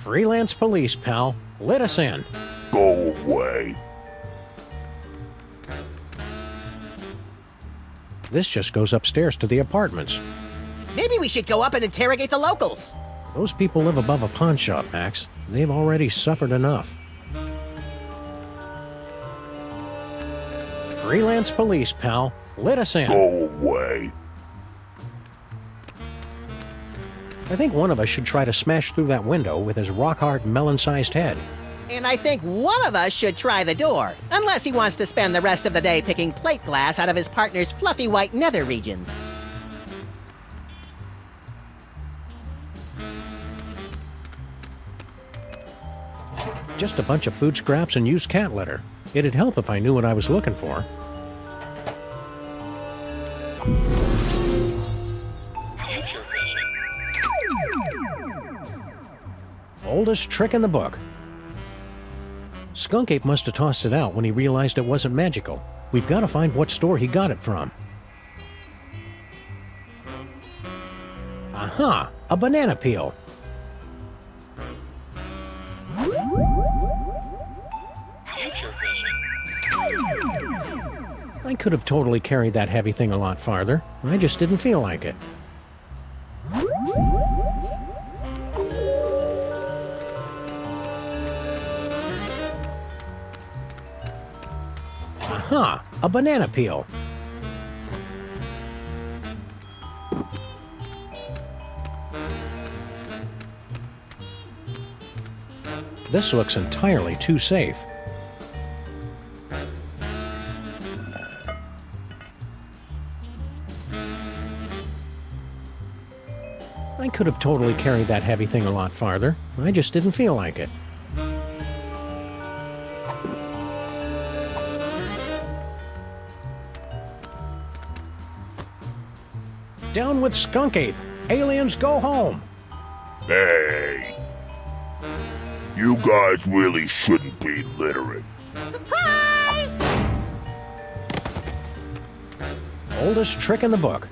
Freelance police, pal. Let us in. Go away. This just goes upstairs to the apartments. Maybe we should go up and interrogate the locals. Those people live above a pawn shop, Max. They've already suffered enough. Freelance police, pal. Let us in. Go away. I think one of us should try to smash through that window with his rock-hard, melon-sized head. And I think one of us should try the door, unless he wants to spend the rest of the day picking plate glass out of his partner's fluffy white nether regions. Just a bunch of food scraps and used cat litter. It'd help if I knew what I was looking for. Future vision. Oldest trick in the book. Skunk Ape must have tossed it out when he realized it wasn't magical. We've got to find what store he got it from. Aha! A banana peel. Future vision. I could have totally carried that heavy thing a lot farther. I just didn't feel like it. Aha! A banana peel. This looks entirely too safe. I could have totally carried that heavy thing a lot farther. I just didn't feel like it. Down with Skunk Ape! Aliens go home! Hey. You guys really shouldn't be littering. Surprise! Oldest trick in the book.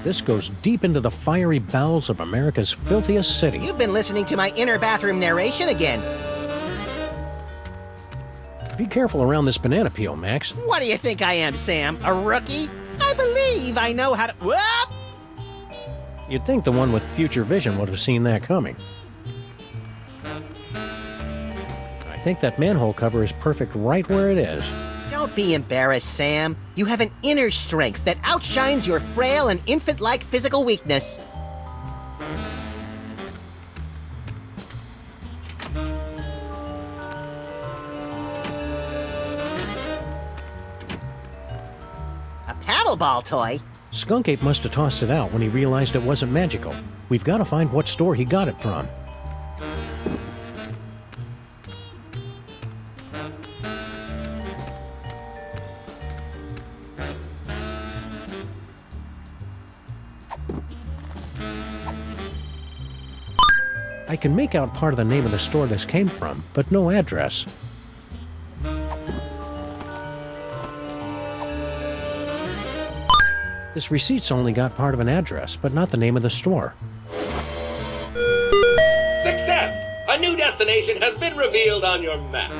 This goes deep into the fiery bowels of America's filthiest city. You've been listening to my inner bathroom narration again. Be careful around this banana peel, Max. What do you think I am, Sam? A rookie? I believe I know how to... Whoop! You'd think the one with future vision would have seen that coming. I think that manhole cover is perfect right where it is. Don't be embarrassed, Sam. You have an inner strength that outshines your frail and infant-like physical weakness. A paddleball toy? Skunk Ape must have tossed it out when he realized it wasn't magical. We've got to find what store he got it from. I can make out part of the name of the store this came from, but no address. This receipt's only got part of an address, but not the name of the store. Success! A new destination has been revealed on your map.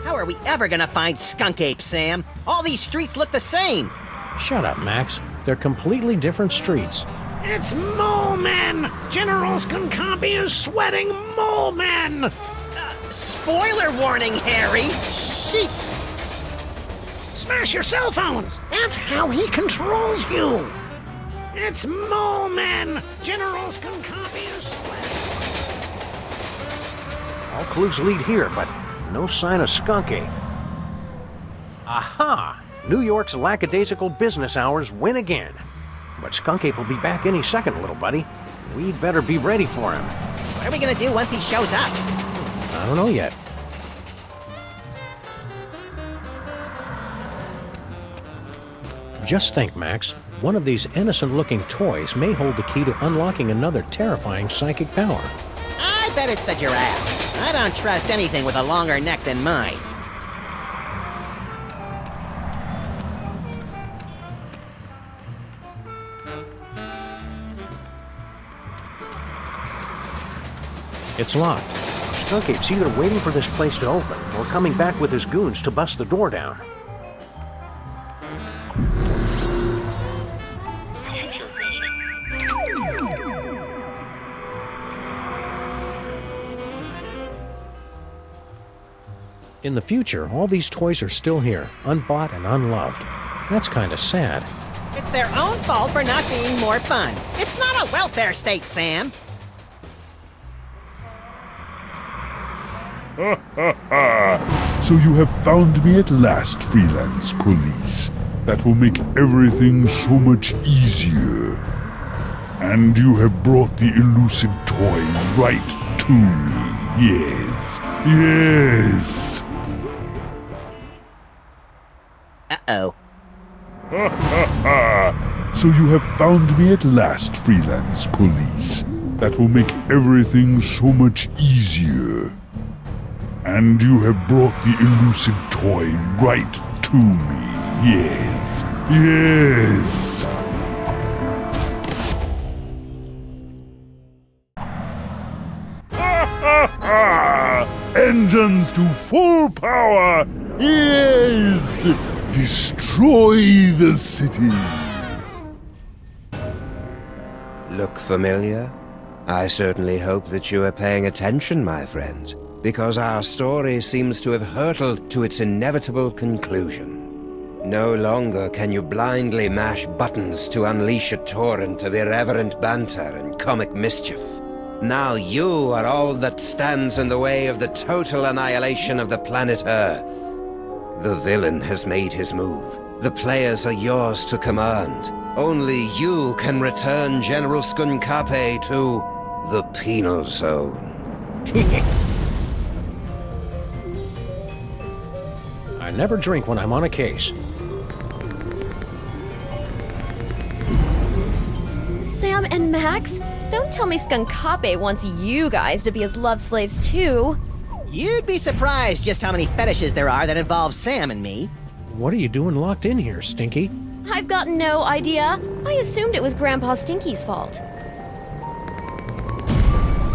How are we ever gonna find Skunk Ape, Sam? All these streets look the same. Shut up, Max. They're completely different streets. It's Mole Men! General Skunkapi is sweating Mole Men! Spoiler warning, Harry! Sheesh! Smash your cell phones! That's how he controls you! It's Mole Men! General Skunkapi is sweating... All clues lead here, but no sign of Skunk Ape. Aha! New York's lackadaisical business hours win again. but Skunk Ape will be back any second, little buddy. We'd better be ready for him. What are we gonna do once he shows up? I don't know yet. Just think, Max. One of these innocent-looking toys may hold the key to unlocking another terrifying psychic power. I bet it's the giraffe. I don't trust anything with a longer neck than mine. It's locked. Skunk Ape's either waiting for this place to open or coming back with his goons to bust the door down. Future vision. In the future, all these toys are still here, unbought and unloved. That's kind of sad. It's their own fault for not being more fun. It's not a welfare state, Sam. So you have found me at last, freelance police. That will make everything so much easier. And you have brought the elusive toy right to me. Yes. Yes. Uh-oh. So you have found me at last, freelance police. That will make everything so much easier. And you have brought the elusive toy right to me. Yes. Yes. Engines to full power. Yes. Destroy the city. Look familiar? I certainly hope that you are paying attention, my friends, because our story seems to have hurtled to its inevitable conclusion. No longer can you blindly mash buttons to unleash a torrent of irreverent banter and comic mischief. Now you are all that stands in the way of the total annihilation of the planet Earth. The villain has made his move. The players are yours to command. Only you can return General Skunkape to the penal zone. I never drink when I'm on a case. Sam and Max, don't tell me Skunkape wants you guys to be his love slaves too. You'd be surprised just how many fetishes there are that involve Sam and me. What are you doing locked in here, Stinky? I've got no idea. I assumed it was Grandpa Stinky's fault.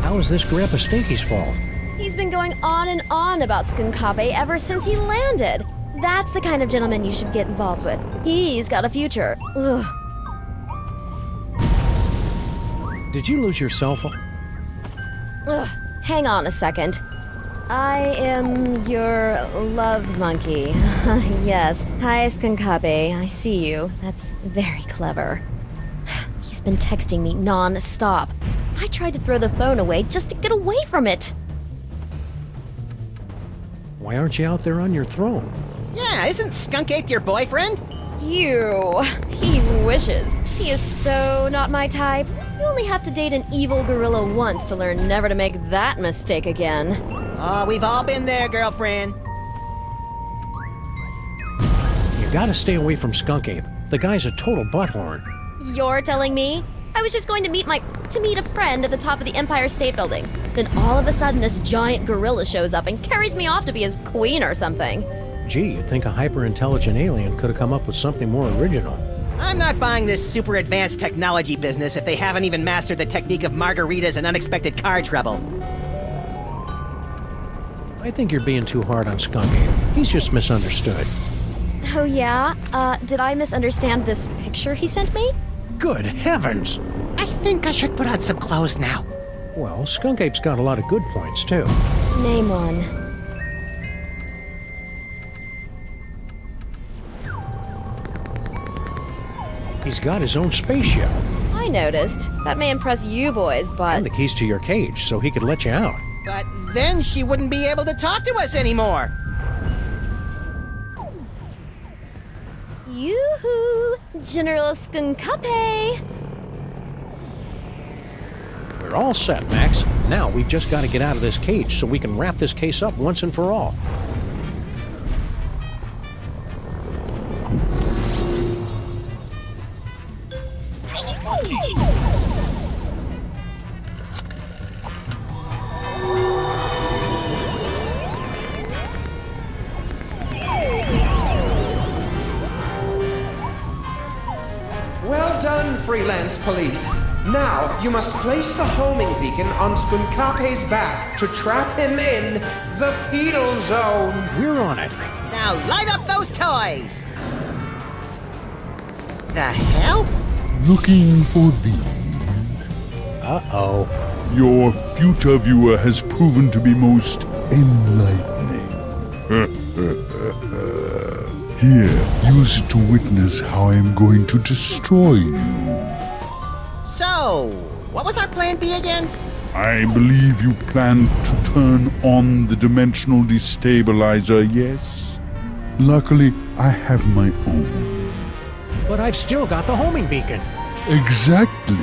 How is this Grandpa Stinky's fault? He's been going on and on about Skunkape ever since he landed. That's the kind of gentleman you should get involved with. He's got a future. Ugh. Did you lose your cell phone? Ugh. Hang on a second. I am your love monkey. Yes. Hi, Skunkape. I see you. That's very clever. He's been texting me non-stop. I tried to throw the phone away just to get away from it. Why aren't you out there on your throne? Yeah, isn't Skunk Ape your boyfriend? You. He wishes. He is so not my type. You only have to date an evil gorilla once to learn never to make that mistake again. Oh, we've all been there, girlfriend. You gotta stay away from Skunk Ape. The guy's a total butthorn. You're telling me? I was just going to meet a friend at the top of the Empire State Building. Then all of a sudden this giant gorilla shows up and carries me off to be his queen or something. Gee, you'd think a hyper-intelligent alien could have come up with something more original. I'm not buying this super advanced technology business if they haven't even mastered the technique of margaritas and unexpected car trouble. I think you're being too hard on Skunk Ape. He's just misunderstood. Oh yeah? Did I misunderstand this picture he sent me? Good heavens! I think I should put on some clothes now. Well, Skunk Ape's got a lot of good points, too. Name one. He's got his own spaceship. I noticed. That may impress you boys, but... And the keys to your cage, so he could let you out. But then she wouldn't be able to talk to us anymore. Yoo-hoo! General Skunkape! We're all set, Max. Now we've just got to get out of this cage so we can wrap this case up once and for all. Well done, freelance police. Now, you must place the homing beacon on Skunkape's back to trap him in the penal zone. We're on it. Now light up those toys! The hell? Looking for these. Uh-oh. Your future viewer has proven to be most enlightening. Here, use it to witness how I am going to destroy you. So, what was our plan B again? I believe you plan to turn on the dimensional destabilizer, yes? Luckily, I have my own. But I've still got the homing beacon. Exactly.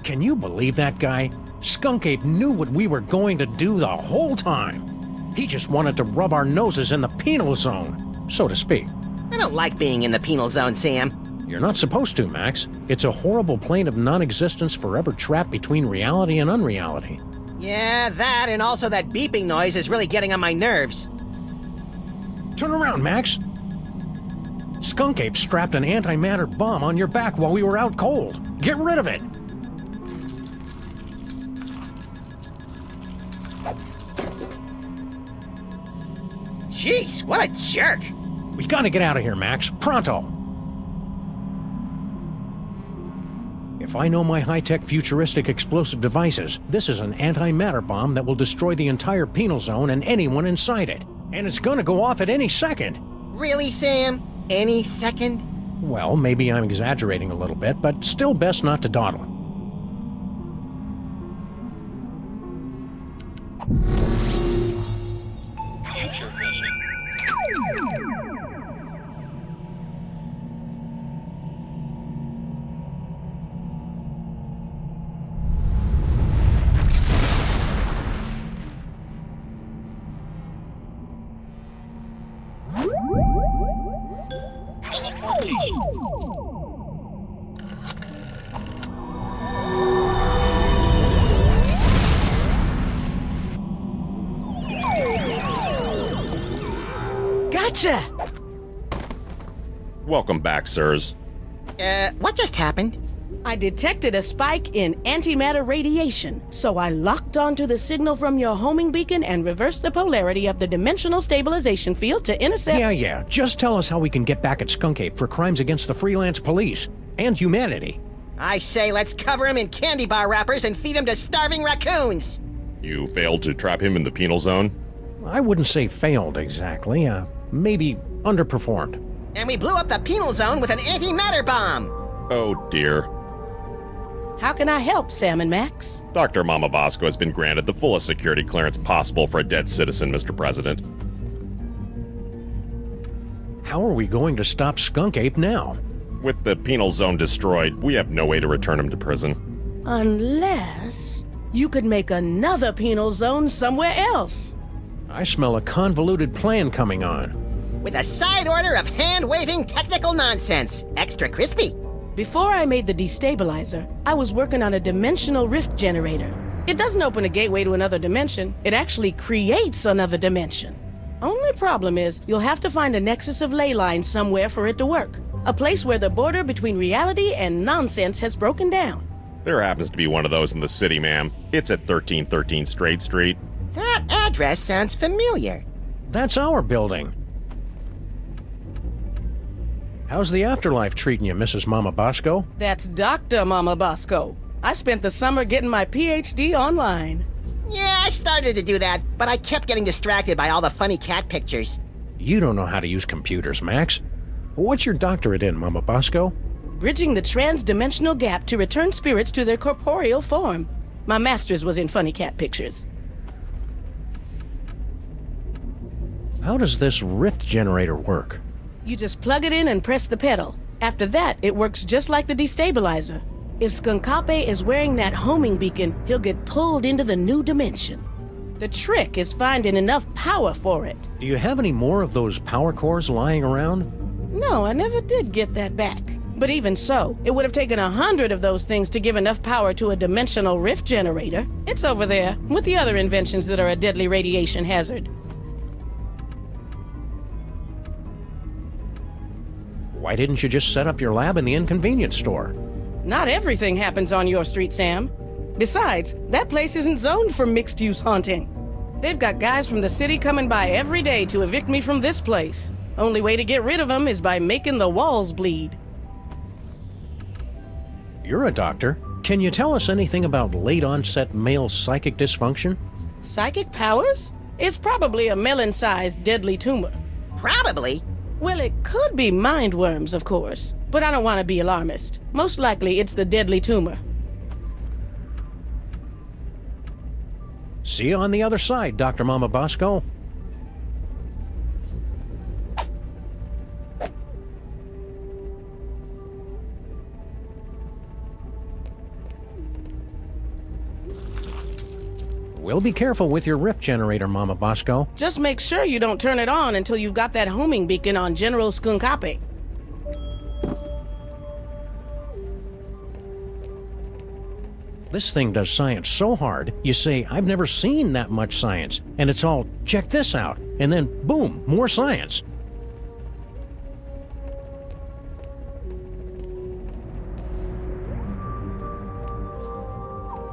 Can you believe that guy? Skunk Ape knew what we were going to do the whole time. He just wanted to rub our noses in the penal zone, so to speak. I don't like being in the penal zone, Sam. You're not supposed to, Max. It's a horrible plane of non-existence forever trapped between reality and unreality. Yeah, that and also that beeping noise is really getting on my nerves. Turn around, Max. Skunk Ape strapped an antimatter bomb on your back while we were out cold. Get rid of it. Jeez, what a jerk! We gotta get out of here, Max. Pronto! If I know my high-tech futuristic explosive devices, this is an antimatter bomb that will destroy the entire penal zone and anyone inside it. And it's gonna go off at any second. Really, Sam? Any second? Well, maybe I'm exaggerating a little bit, but still best not to dawdle. Future vision. Teleportation. Gotcha! Welcome back, sirs. What just happened? I detected a spike in antimatter radiation, so I locked onto the signal from your homing beacon and reversed the polarity of the dimensional stabilization field to intercept. Yeah. Just tell us how we can get back at Skunk Ape for crimes against the freelance police and humanity. I say let's cover him in candy bar wrappers and feed him to starving raccoons! You failed to trap him in the penal zone? I wouldn't say failed exactly. Maybe underperformed. And we blew up the penal zone with an antimatter bomb! Oh dear. How can I help, Sam and Max? Dr. Mama Bosco has been granted the fullest security clearance possible for a dead citizen, Mr. President. How are we going to stop Skunk Ape now? With the penal zone destroyed, we have no way to return him to prison. Unless you could make another penal zone somewhere else. I smell a convoluted plan coming on. With a side order of hand-waving technical nonsense. Extra crispy. Before I made the destabilizer, I was working on a dimensional rift generator. It doesn't open a gateway to another dimension, it actually creates another dimension. Only problem is, you'll have to find a nexus of ley lines somewhere for it to work. A place where the border between reality and nonsense has broken down. There happens to be one of those in the city, ma'am. It's at 1313 Straight Street. That address sounds familiar. That's our building. How's the afterlife treating you, Mrs. Mama Bosco? That's Dr. Mama Bosco. I spent the summer getting my PhD online. Yeah, I started to do that, but I kept getting distracted by all the funny cat pictures. You don't know how to use computers, Max. What's your doctorate in, Mama Bosco? bridging the trans-dimensional gap to return spirits to their corporeal form. My master's was in funny cat pictures. How does this rift generator work? You just plug it in and press the pedal. After that, it works just like the destabilizer. If Skunkape is wearing that homing beacon, he'll get pulled into the new dimension. The trick is finding enough power for it. Do you have any more of those power cores lying around? No, I never did get that back. But even so, it would have taken 100 of those things to give enough power to a dimensional rift generator. It's over there, with the other inventions that are a deadly radiation hazard. Why didn't you just set up your lab in the inconvenience store? Not everything happens on your street, Sam. Besides, that place isn't zoned for mixed-use haunting. They've got guys from the city coming by every day to evict me from this place. Only way to get rid of them is by making the walls bleed. You're a doctor. Can you tell us anything about late-onset male psychic dysfunction? Psychic powers? It's probably a melon-sized deadly tumor. Probably. Well, it could be mind worms, of course. But I don't want to be alarmist. Most likely, it's the deadly tumor. See you on the other side, Dr. Mama Bosco. We'll be careful with your rift generator, Mama Bosco. Just make sure you don't turn it on until you've got that homing beacon on General Skunkape. This thing does science so hard, you say, I've never seen that much science. And it's all, check this out. And then, boom, more science.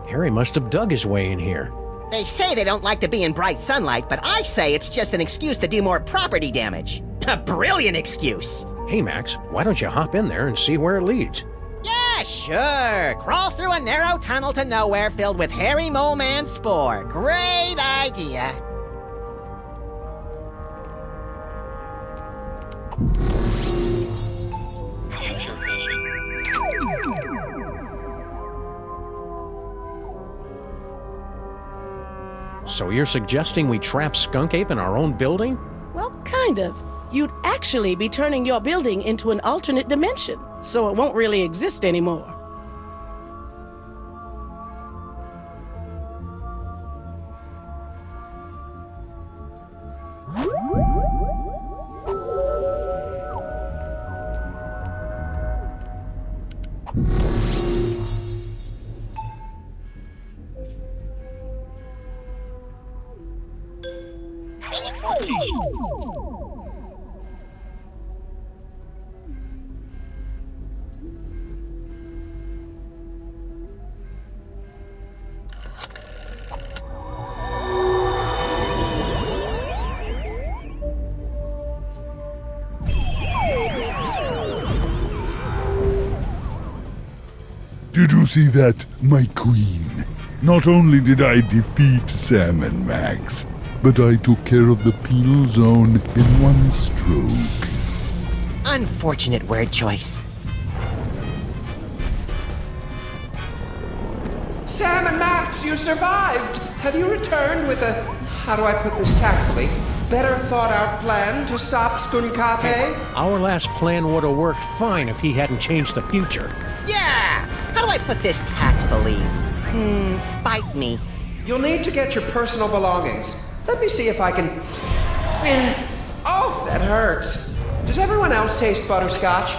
Harry must have dug his way in here. They say they don't like to be in bright sunlight, but I say it's just an excuse to do more property damage. A brilliant excuse. Hey, Max, why don't you hop in there and see where it leads? Yeah, sure. Crawl through a narrow tunnel to nowhere filled with hairy mole man spore. Great idea. Future vision. So you're suggesting we trap Skunk Ape in our own building? Well, kind of. You'd actually be turning your building into an alternate dimension, so it won't really exist anymore. Did you see that, my queen? Not only did I defeat Sam and Max, but I took care of the penal zone in one stroke. Unfortunate word choice. Sam and Max, you survived! Have you returned with a, how do I put this tactfully, better thought out plan to stop Skunkape? Our last plan would have worked fine if he hadn't changed the future. Yeah! How do I put this tactfully? Bite me. You'll need to get your personal belongings. Let me see if I can... Oh, that hurts. Does everyone else taste butterscotch?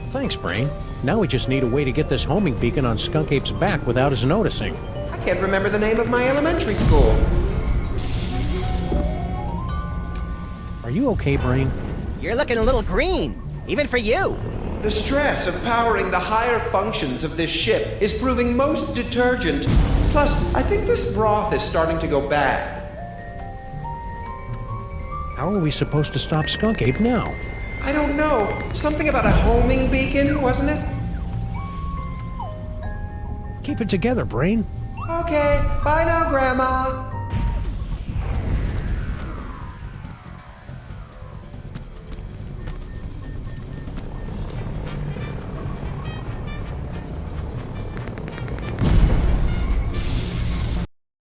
Thanks, Brain. Now we just need a way to get this homing beacon on Skunk Ape's back without his noticing. I can't remember the name of my elementary school. Are you okay, Brain? You're looking a little green, even for you. The stress of powering the higher functions of this ship is proving most detergent. Plus, I think this broth is starting to go bad. How are we supposed to stop Skunk Ape now? I don't know. Something about a homing beacon, wasn't it? Keep it together, Brain. Okay, bye now, Grandma.